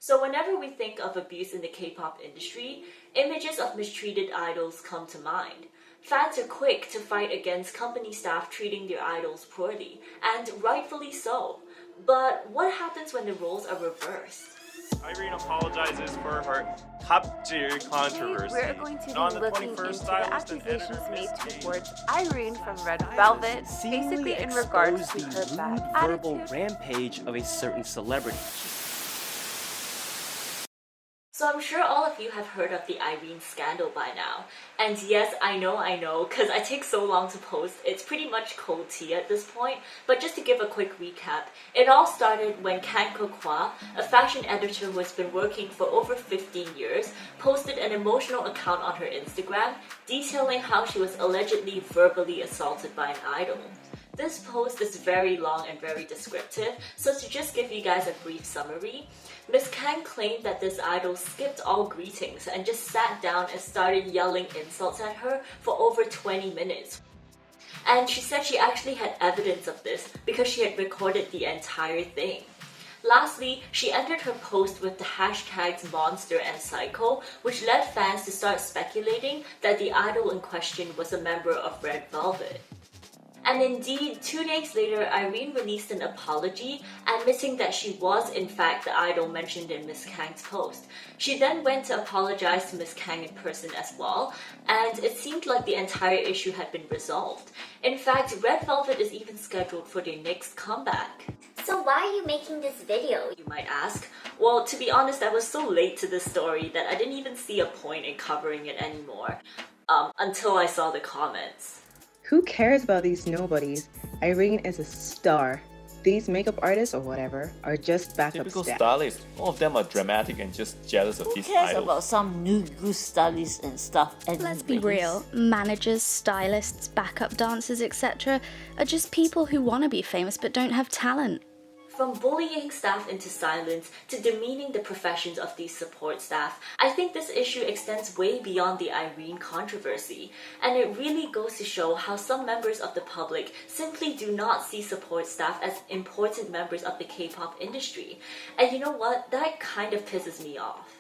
So whenever we think of abuse in the K-pop industry, images of mistreated idols come to mind. Fans are quick to fight against company staff treating their idols poorly, and rightfully so. But what happens when the roles are reversed? Irene apologizes for her 갑질 controversy. Today, we're going to be On the looking 21st, into the stylist and accusations editor made Miss towards Irene from Red Velvet, basically in regards to her bad verbal attitude. rampage of a certain celebrity. So I'm sure all of you have heard of the Irene scandal by now. And yes, I know, because I take so long to post, it's pretty much cold tea at this point. But just to give a quick recap, it all started when Kang, a fashion editor who has been working for over 15 years, posted an emotional account on her Instagram detailing how she was allegedly verbally assaulted by an idol. This post is very long and very descriptive, so to just give you guys a brief summary, Miss Kang claimed that this idol skipped all greetings and just sat down and started yelling insults at her for over 20 minutes. And she said she actually had evidence of this because she had recorded the entire thing. Lastly, she ended her post with the hashtags monster and psycho, which led fans to start speculating that the idol in question was a member of Red Velvet. And indeed, 2 days later, Irene released an apology, admitting that she was in fact the idol mentioned in Miss Kang's post. She then went to apologize to Miss Kang in person as well, and it seemed like the entire issue had been resolved. In fact, Red Velvet is even scheduled for their next comeback. So why are you making this video? You might ask. Well, to be honest, I was so late to this story that I didn't even see a point in covering it anymore, until I saw the comments. Who cares about these nobodies? Irene is a star. These makeup artists or whatever are just backup Typical staff. stylists. All of them are dramatic and just jealous of Who these cares idols. about some new good stylists and stuff? Let's be real, managers, stylists, backup dancers, etc. are just people who want to be famous but don't have talent. From bullying staff into silence to demeaning the professions of these support staff, I think this issue extends way beyond the Irene controversy, and it really goes to show how some members of the public simply do not see support staff as important members of the K-pop industry. And you know what? That kind of pisses me off.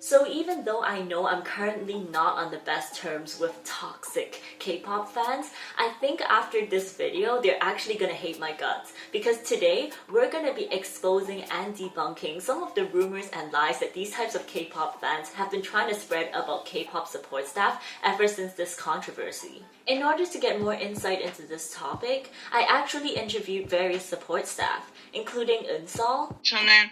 So even though I know I'm currently not on the best terms with toxic K-pop fans, I think after this video, they're actually gonna hate my guts. Because today, we're gonna be exposing and debunking some of the rumors and lies that these types of K-pop fans have been trying to spread about K-pop support staff ever since this controversy. In order to get more insight into this topic, I actually interviewed various support staff, including Eun-sol. 저는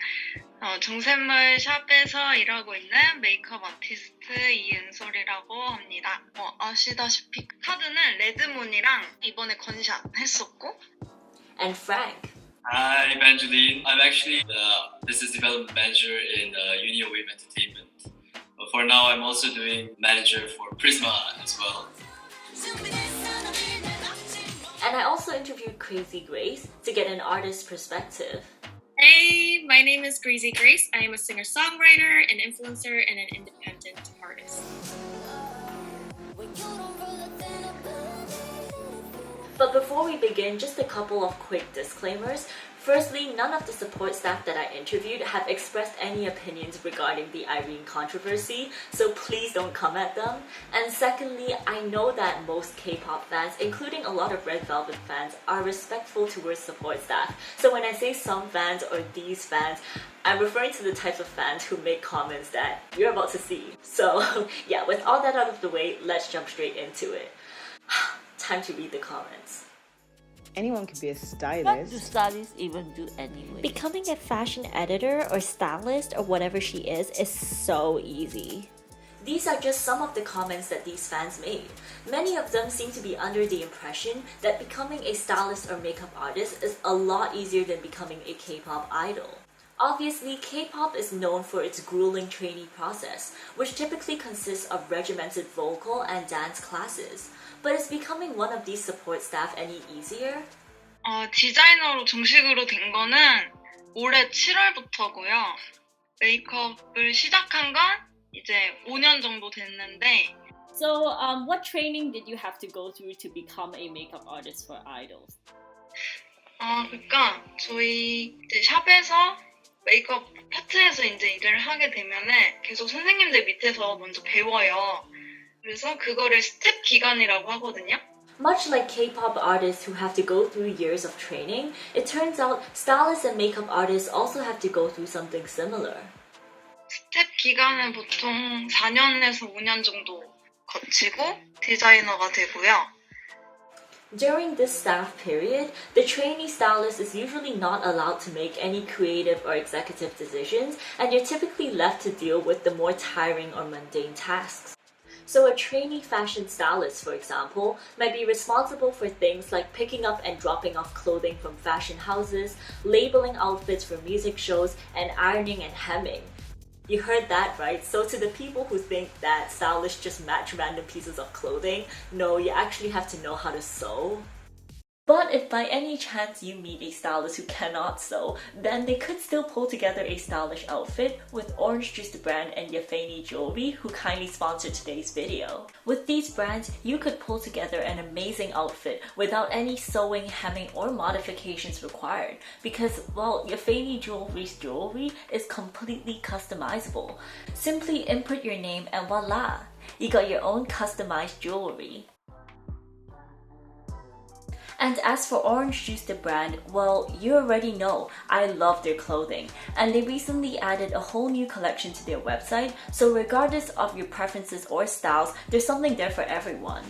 정샘물 샵에서 일하고 있는 메이크업 아티스트 이은솔이라고 합니다. 아시다시피 카드는 레드문이랑 이번에 건샷 했었고. And Frank. Hi, Evangeline. I'm actually the business development manager in Unio Wave Entertainment. But for now, I'm also doing manager for Prisma as well. And I also interviewed Crazy Grace to get an artist's perspective. Hey, my name is Crazy Grace. I am a singer-songwriter, an influencer, and an independent artist. But before we begin, just a couple of quick disclaimers. Firstly, none of the support staff that I interviewed have expressed any opinions regarding the Irene controversy, so please don't come at them. And secondly, I know that most K-pop fans, including a lot of Red Velvet fans, are respectful towards support staff. So when I say some fans or these fans, I'm referring to the types of fans who make comments that you're about to see. So yeah, with all that out of the way, let's jump straight into it. Time to read the comments. Anyone can be a What do stylist. stylists even do anyway? Becoming a fashion editor or stylist or whatever she is so easy. These are just some of the comments that these fans made. Many of them seem to be under the impression that becoming a stylist or makeup artist is a lot easier than becoming a K-pop idol. Obviously, K-pop is known for its grueling trainee process, which typically consists of regimented vocal and dance classes. But is becoming one of these support staff any easier? 디자이너로 정식으로 된 거는 올해 7월부터고요. 메이크업을 시작한 건 이제 5년 정도 됐는데. So, what training did you have to go through to become a makeup artist for idols? 그러니까 저희 이제 샵에서 메이크업 파트에서 이제 일을 하게 되면은 계속 선생님들 밑에서 먼저 배워요. 그래서 그거를 스텝 기간이라고 하거든요. Much like K-pop artists who have to go through years of training, it turns out stylists and makeup artists also have to go through something similar. 스텝 기간은 보통 4년에서 5년 정도 거치고 디자이너가 되고요. During this staff period, the trainee stylist is usually not allowed to make any creative or executive decisions, and you're typically left to deal with the more tiring or mundane tasks. So a trainee fashion stylist, for example, might be responsible for things like picking up and dropping off clothing from fashion houses, labeling outfits for music shows, and ironing and hemming. You heard that right? So to the people who think that stylists just match random pieces of clothing, no, you actually have to know how to sew. But if by any chance you meet a stylist who cannot sew, then they could still pull together a stylish outfit with Orange Juice the brand and Yafeni Jewelry, who kindly sponsored today's video. With these brands, you could pull together an amazing outfit without any sewing, hemming, or modifications required because, well, Yafeni Jewelry's jewelry is completely customizable. Simply input your name and voila! You got your own customized jewelry. And as for Orange Juice the brand, well, you already know I love their clothing, and they recently added a whole new collection to their website, so regardless of your preferences or styles, there's something there for everyone.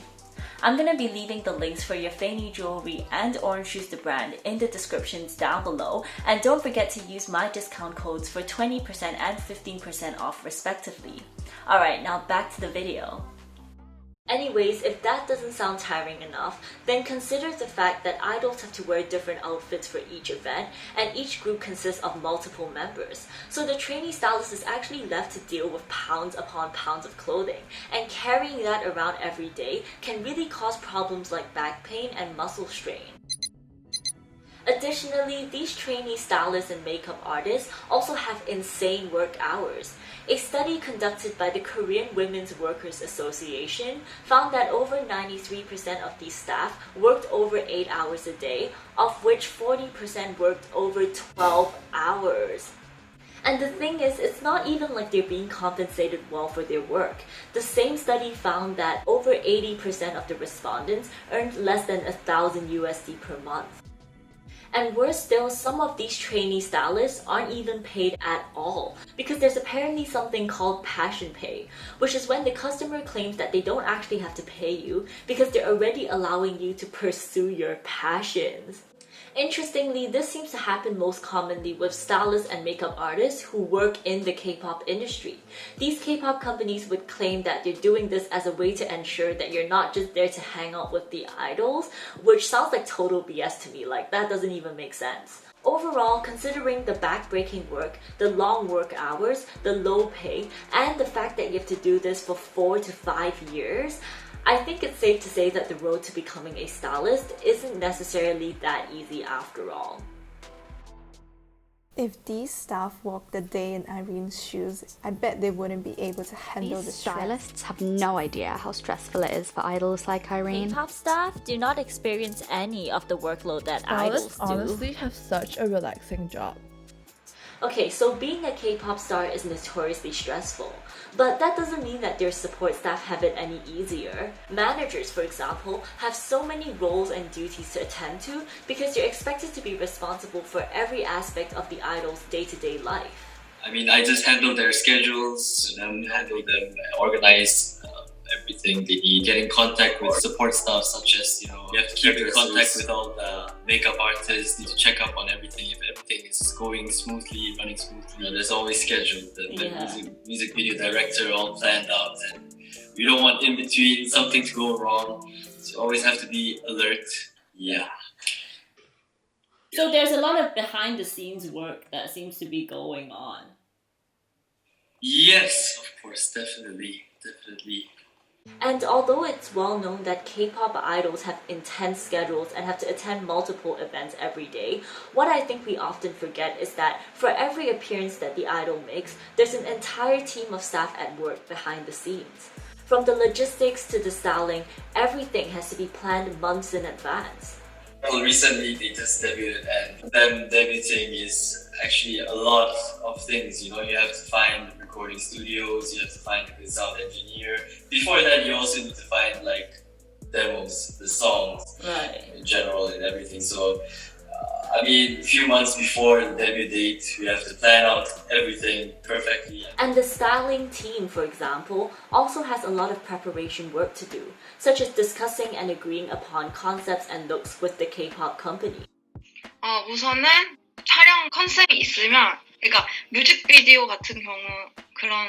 I'm gonna be leaving the links for Yafeni Jewelry and Orange Juice the brand in the descriptions down below, and don't forget to use my discount codes for 20% and 15% off respectively. Alright, now back to the video. Anyways, if that doesn't sound tiring enough, then consider the fact that idols have to wear different outfits for each event, and each group consists of multiple members. So the trainee stylist is actually left to deal with pounds upon pounds of clothing, and carrying that around every day can really cause problems like back pain and muscle strain. Additionally, these trainee stylists and makeup artists also have insane work hours. A study conducted by the Korean Women's Workers Association found that over 93% of these staff worked over 8 hours a day, of which 40% worked over 12 hours. And the thing is, it's not even like they're being compensated well for their work. The same study found that over 80% of the respondents earned less than $1,000 per month. And worse still, some of these trainee stylists aren't even paid at all because there's apparently something called passion pay, which is when the customer claims that they don't actually have to pay you because they're already allowing you to pursue your passions. Interestingly, this seems to happen most commonly with stylists and makeup artists who work in the K-pop industry. These K-pop companies would claim that they're doing this as a way to ensure that you're not just there to hang out with the idols, which sounds like total BS to me, like that doesn't even make sense. Overall, considering the back-breaking work, the long work hours, the low pay, and the fact that you have to do this for 4 to 5 years, I think it's safe to say that the road to becoming a stylist isn't necessarily that easy after all. If these staff walked a day in Irene's shoes, I bet they wouldn't be able to handle the stress. Stylists have no idea how stressful it is for idols like Irene. K-pop staff do not experience any of the workload that idols do. Honestly have such a relaxing job. Okay, so being a K-pop star is notoriously stressful, but that doesn't mean that their support staff have it any easier. Managers, for example, have so many roles and duties to attend to because you're expected to be responsible for every aspect of the idol's day-to-day life. I mean, I just handle their schedules, handle them, organize everything they need. Get in contact with support staff, such as, you have to keep in contact with all the makeup artists, need to check up on everything. If everything is going smoothly, running smoothly, there's always scheduled. The music video director all planned out, and we don't want in between something to go wrong. So you always have to be alert. Yeah. So there's a lot of behind the scenes work that seems to be going on. Yes, of course, definitely. And although it's well known that K-pop idols have intense schedules and have to attend multiple events every day, what I think we often forget is that for every appearance that the idol makes, there's an entire team of staff at work behind the scenes. From the logistics to the styling, everything has to be planned months in advance. Well, recently they just debuted, and them debuting is actually a lot of things. You know, you have to find recording studios, you have to find a sound engineer. Before that, you also need to find like demos, the songs, in general, and everything. So, I mean, a few months before the debut date, we have to plan out everything perfectly. And the styling team, for example, also has a lot of preparation work to do, such as discussing and agreeing upon concepts and looks with the K-pop company. 우선은 촬영 컨셉이 있으면, 그러니까 뮤직비디오 같은 경우 그런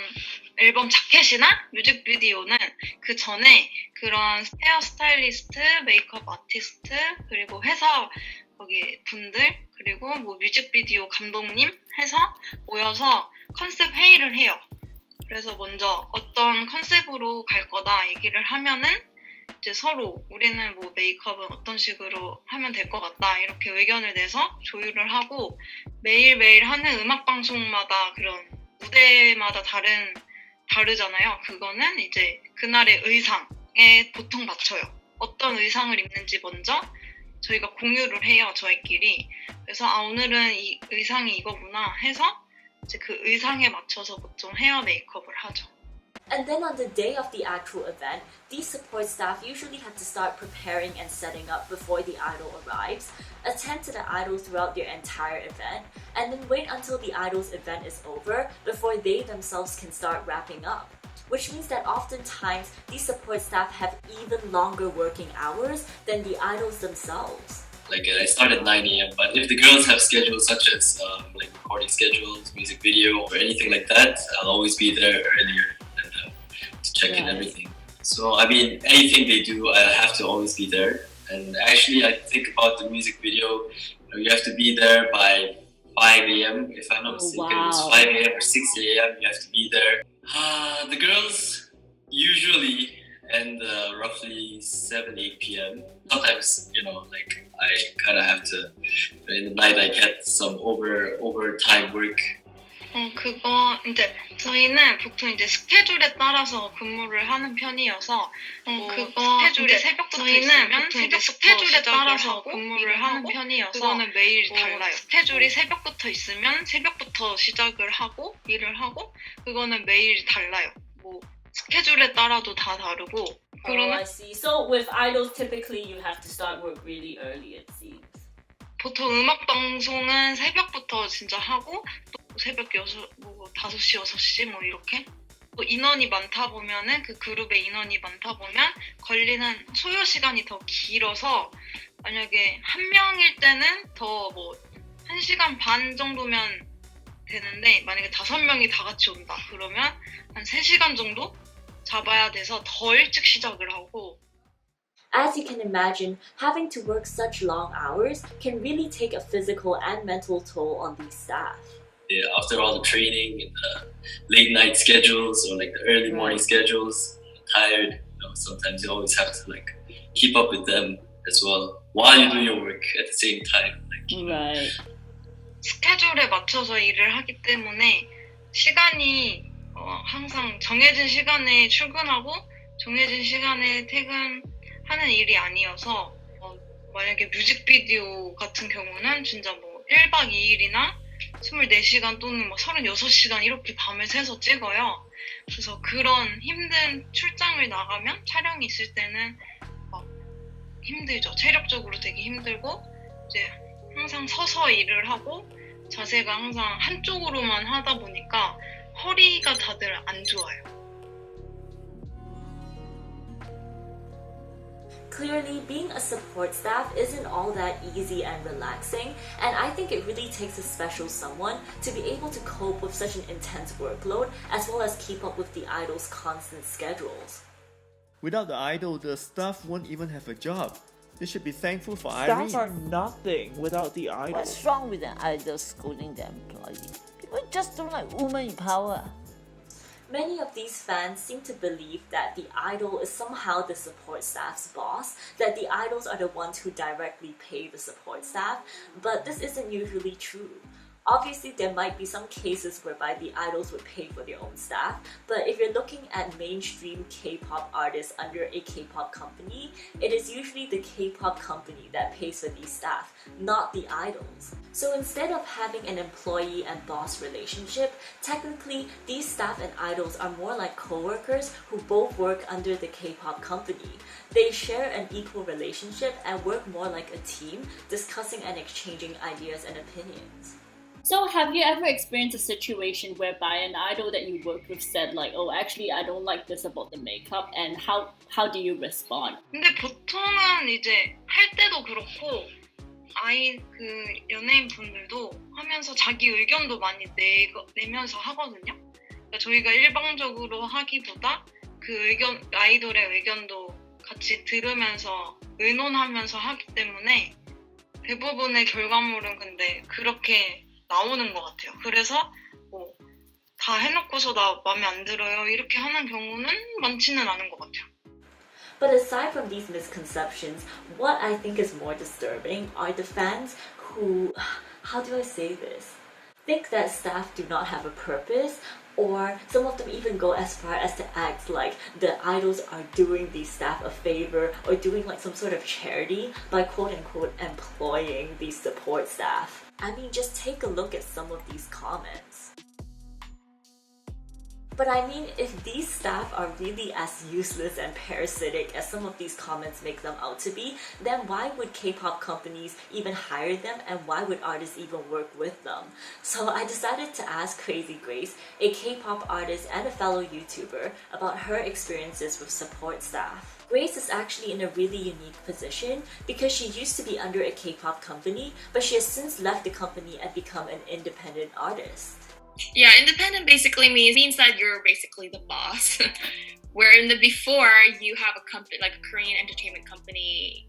앨범 자켓이나 뮤직비디오는 그 전에 그런 헤어 스타일리스트, 메이크업 아티스트, 그리고 회사 거기 분들, 그리고 뭐 뮤직비디오 감독님 해서 모여서 컨셉 회의를 해요. 그래서 먼저 어떤 컨셉으로 갈 거다 얘기를 하면은 이제 서로 우리는 뭐 메이크업은 어떤 식으로 하면 될 것 같다 이렇게 의견을 내서 조율을 하고 매일매일 하는 음악 방송마다 그런 무대마다 다르잖아요. 그거는 이제 그날의 의상에 보통 맞춰요. 어떤 의상을 입는지 먼저 저희가 공유를 해요, 저희끼리. 그래서 오늘은 이 의상이 이거구나 해서 이제 그 의상에 맞춰서 보통 헤어 메이크업을 하죠. And then on the day of the actual event, these support staff usually have to start preparing and setting up before the idol arrives, attend to the idols throughout their entire event, and then wait until the idol's event is over before they themselves can start wrapping up. Which means that oftentimes these support staff have even longer working hours than the idols themselves. Like I start at 9 a.m. But if the girls have schedules such as like recording schedules, music video, or anything like that, I'll always be there earlier to check in everything. So I mean, anything they do, I have to always be there. And actually, I think about the music video. You have to be there by 5 a.m. If I'm not mistaken, it was 5 a.m. or 6 a.m. You have to be there. The girls usually end roughly 7, 8 p.m. Sometimes, you know, like I kind of have to, in the night I get some overtime work. 그거 이제 저희는 보통 이제 스케줄에 따라서 근무를 하는 편이어서 그거 스케줄이 새벽부터 있으면 스케줄에 따라서 근무를 하는 편이어서 그거는 매일 달라요. 스케줄이 새벽부터 있으면 새벽부터 시작을 하고 일을 하고 그거는 매일 달라요. 뭐 스케줄에 따라도 다 다르고. Oh, I see. So with idols, typically you have to start work really early, it seems. 보통 음악 방송은 새벽부터 진짜 하고 또 새벽 5시, 6시 뭐 이렇게 또 인원이 많다 보면은 그 그룹에 인원이 많다 보면 걸리는 소요 시간이 더 길어서 만약에 한 명일 때는 더 뭐 1시간 반 정도면 되는데 만약에 5명이 다 같이 온다 그러면 한 3시간 정도 잡아야 돼서 더 일찍 시작을 하고. As you can imagine, having to work such long hours can really take a physical and mental toll on these staff. Yeah, after all the training and the late night schedules or like the early morning schedules, tired. You know, sometimes you always have to like keep up with them as well while you do your work at the same time. Right. 스케줄에 맞춰서 일을 하기 때문에 시간이 항상 정해진 시간에 출근하고 정해진 시간에 퇴근하는 일이 아니어서 만약에 뮤직비디오 같은 경우는 진짜 뭐 1박 2일이나 24시간 또는 뭐 36시간 이렇게 밤을 새서 찍어요. 그래서 그런 힘든 출장을 나가면 촬영이 있을 때는 막 힘들죠. 체력적으로 되게 힘들고 이제 항상 서서 일을 하고 자세가 항상 한쪽으로만 하다 보니까 허리가 다들 안 좋아요. Clearly, being a support staff isn't all that easy and relaxing, and I think it really takes a special someone to be able to cope with such an intense workload as well as keep up with the idol's constant schedules. Without the idol, the staff won't even have a job. They should be thankful for Irene. Staff are nothing without the idol. What's wrong with an idol scolding the employee? People just don't like women in power. Many of these fans seem to believe that the idol is somehow the support staff's boss, that the idols are the ones who directly pay the support staff, but this isn't usually true. Obviously, there might be some cases whereby the idols would pay for their own staff, but if you're looking at mainstream K-pop artists under a K-pop company, it is usually the K-pop company that pays for these staff, not the idols. So instead of having an employee and boss relationship, technically these staff and idols are more like co-workers who both work under the K-pop company. They share an equal relationship and work more like a team, discussing and exchanging ideas and opinions. So have you ever experienced a situation whereby an idol that you worked with said like, oh, actually I don't like this about the makeup, and how do you respond? 근데 보통은 이제 할 때도 그렇고 연예인 분들도 하면서 자기 의견도 많이 내면서 하거든요. 그러니까 저희가 일방적으로 하기보다 아이돌의 의견도 같이 들으면서 의논하면서 하기 때문에 대부분의 결과물은 근데 그렇게 나오는 것 같아요. 그래서 다 해놓고서 나 마음에 안 들어요 이렇게 하는 경우는 많지는 않은 것 같아요. But aside from these misconceptions, what I think is more disturbing are the fans who, how do I say this, think that staff do not have a purpose, or some of them even go as far as to act like the idols are doing these staff a favor or doing like some sort of charity by quote-unquote employing these support staff. I mean, just take a look at some of these comments. But I mean, if these staff are really as useless and parasitic as some of these comments make them out to be, then why would K-pop companies even hire them, and why would artists even work with them? So I decided to ask Crazy Grace, a K-pop artist and a fellow YouTuber, about her experiences with support staff. Grace is actually in a really unique position because she used to be under a K-pop company, but she has since left the company and become an independent artist. Yeah, independent basically means that you're basically the boss. Where in the before, you have a company, like a Korean entertainment company,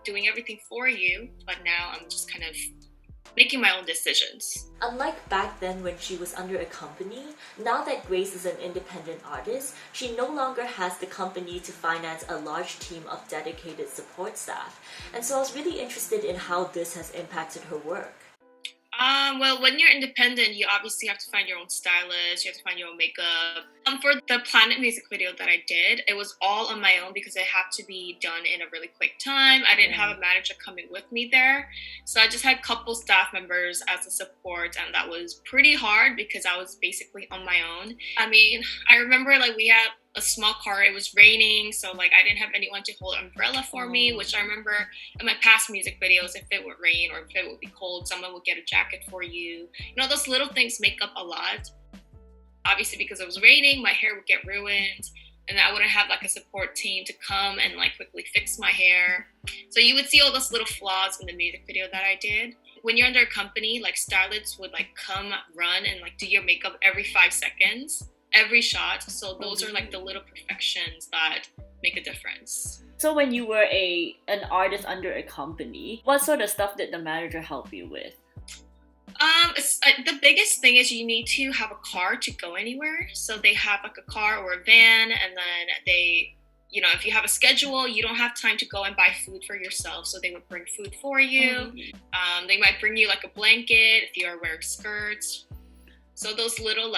doing everything for you. But now I'm just kind of making my own decisions. Unlike back then when she was under a company, now that Grace is an independent artist, she no longer has the company to finance a large team of dedicated support staff. And so I was really interested in how this has impacted her work. Well, when you're independent, you obviously have to find your own stylist, you have to find your own makeup. For the Planet music video that I did, it was all on my own because it had to be done in a really quick time. I didn't have a manager coming with me there. So I just had a couple staff members as a support, and that was pretty hard because I was basically on my own. I mean, I remember we had a small car, it was raining, so I didn't have anyone to hold an umbrella for me, which I remember in my past music videos, if it would rain or if it would be cold, someone would get a jacket for you. Those little things make up a lot. Obviously, because it was raining, my hair would get ruined, and I wouldn't have a support team to come and quickly fix my hair. So you would see all those little flaws in the music video that I did. When you're under a company, stylists would come run and do your makeup every 5 seconds. Every shot, so those are the little perfections that make a difference. So when you were an artist under a company, what sort of stuff did the manager help you with? The biggest thing is you need to have a car to go anywhere. So they have a car or a van, and then they, if you have a schedule, you don't have time to go and buy food for yourself. So they would bring food for you. They might bring you a blanket if you are wearing skirts. So those little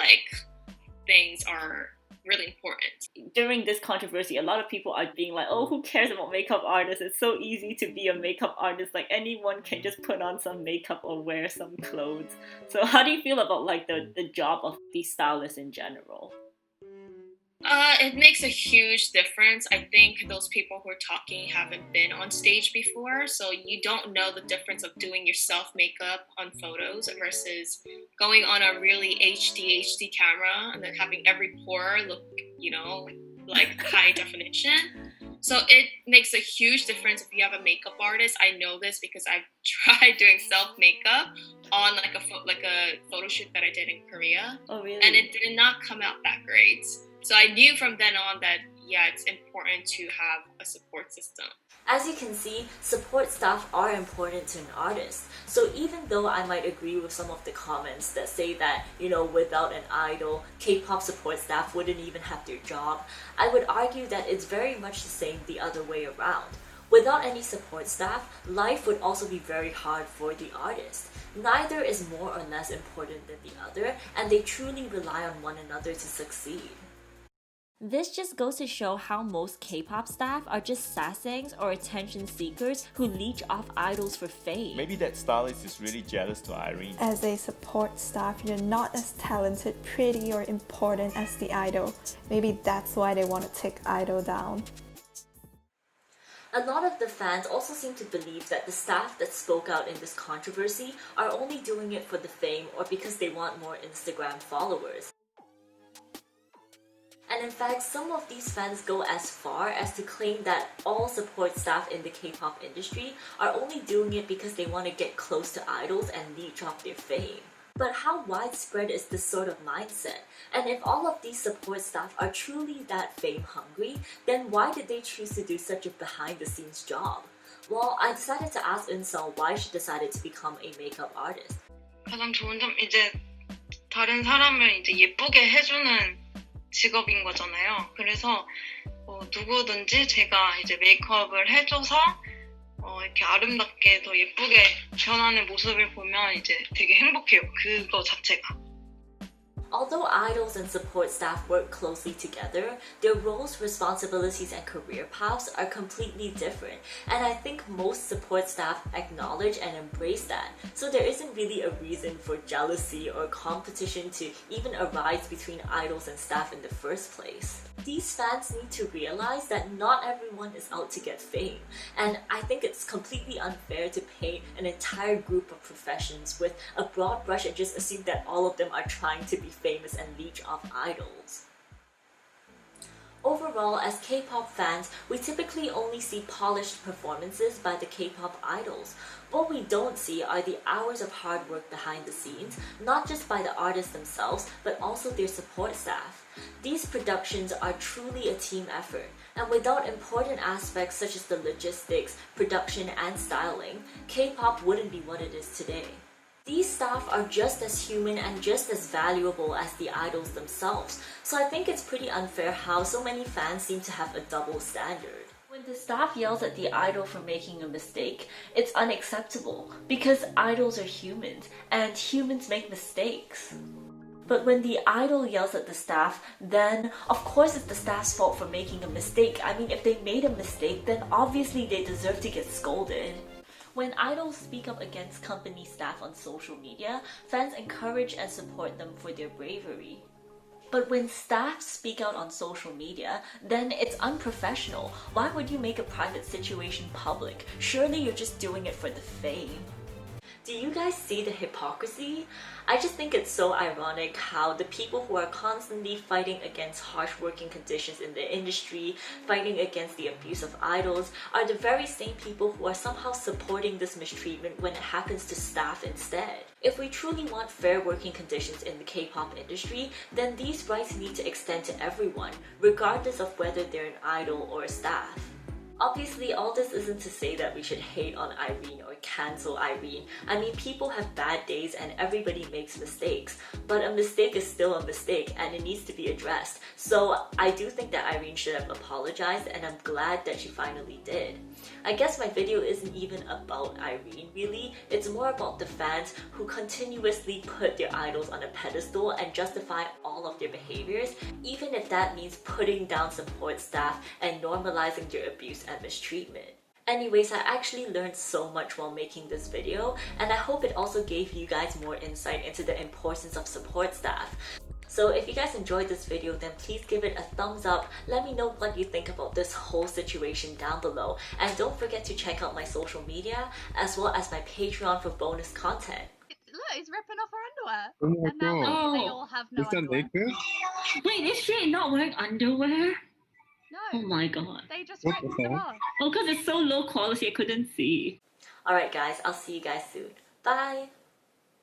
things are really important. During this controversy, a lot of people are being like, oh, who cares about makeup artists? It's so easy to be a makeup artist. Anyone can just put on some makeup or wear some clothes. So how do you feel about the job of these stylists in general? It makes a huge difference. I think those people who are talking haven't been on stage before, so you don't know the difference of doing your self makeup on photos versus going on a really HD camera and then having every pore look, high definition. So it makes a huge difference if you have a makeup artist. I know this because I've tried doing self makeup on a photo shoot that I did in Korea. Oh, really? And it did not come out that great. So I knew from then on that, it's important to have a support system. As you can see, support staff are important to an artist. So even though I might agree with some of the comments that say that, without an idol, K-pop support staff wouldn't even have their job, I would argue that it's very much the same the other way around. Without any support staff, life would also be very hard for the artist. Neither is more or less important than the other, and they truly rely on one another to succeed. This just goes to show how most K-pop staff are just sasaengs or attention seekers who leech off idols for fame. Maybe that stylist is really jealous to Irene. As a support staff, you're not as talented, pretty, or important as the idol. Maybe that's why they want to take idol down. A lot of the fans also seem to believe that the staff that spoke out in this controversy are only doing it for the fame or because they want more Instagram followers. And in fact, some of these fans go as far as to claim that all support staff in the K-pop industry are only doing it because they want to get close to idols and leech off their fame. But how widespread is this sort of mindset? And if all of these support staff are truly that fame hungry, then why did they choose to do such a behind-the-scenes job? Well, I decided to ask Eun-seo why she decided to become a makeup artist. 가장 좋은 점 이제 다른 사람을 이제 예쁘게 해주는 직업인 거잖아요. 그래서 누구든지 제가 이제 메이크업을 해줘서 이렇게 아름답게 더 예쁘게 변하는 모습을 보면 이제 되게 행복해요. 그거 자체가. Although idols and support staff work closely together, their roles, responsibilities, and career paths are completely different, and I think most support staff acknowledge and embrace that, so there isn't really a reason for jealousy or competition to even arise between idols and staff in the first place. These fans need to realize that not everyone is out to get fame, and I think it's completely unfair to paint an entire group of professions with a broad brush and just assume that all of them are trying to be famous and leech off idols. Overall, as K-pop fans, we typically only see polished performances by the K-pop idols. What we don't see are the hours of hard work behind the scenes, not just by the artists themselves, but also their support staff. These productions are truly a team effort, and without important aspects such as the logistics, production, and styling, K-pop wouldn't be what it is today. These staff are just as human and just as valuable as the idols themselves, so I think it's pretty unfair how so many fans seem to have a double standard. When the staff yells at the idol for making a mistake, it's unacceptable because idols are humans and humans make mistakes. But when the idol yells at the staff, then of course it's the staff's fault for making a mistake. I mean, if they made a mistake, then obviously they deserve to get scolded. When idols speak up against company staff on social media, fans encourage and support them for their bravery. But when staff speak out on social media, then it's unprofessional. Why would you make a private situation public? Surely you're just doing it for the fame. Do you guys see the hypocrisy? I just think it's so ironic how the people who are constantly fighting against harsh working conditions in the industry, fighting against the abuse of idols, are the very same people who are somehow supporting this mistreatment when it happens to staff instead. If we truly want fair working conditions in the K-pop industry, then these rights need to extend to everyone, regardless of whether they're an idol or a staff. Obviously, all this isn't to say that we should hate on Irene or cancel Irene. I mean, people have bad days and everybody makes mistakes, but a mistake is still a mistake and it needs to be addressed. So I do think that Irene should have apologized, and I'm glad that she finally did. I guess my video isn't even about Irene really, it's more about the fans who continuously put their idols on a pedestal and justify all of their behaviors, even if that means putting down support staff and normalizing their abuse and mistreatment. Anyways, I actually learned so much while making this video, and I hope it also gave you guys more insight into the importance of support staff. So if you guys enjoyed this video, then please give it a thumbs up. Let me know what you think about this whole situation down below, and don't forget to check out my social media as well as my Patreon for bonus content. Look, he's ripping off her underwear. Oh my And now god. they all have no Is that underwear. naked? Wait, is she not wearing underwear? No. Oh my god. They just What ripped the them heck? off. Oh, because it's so low quality I couldn't see. Alright guys, I'll see you guys soon. Bye!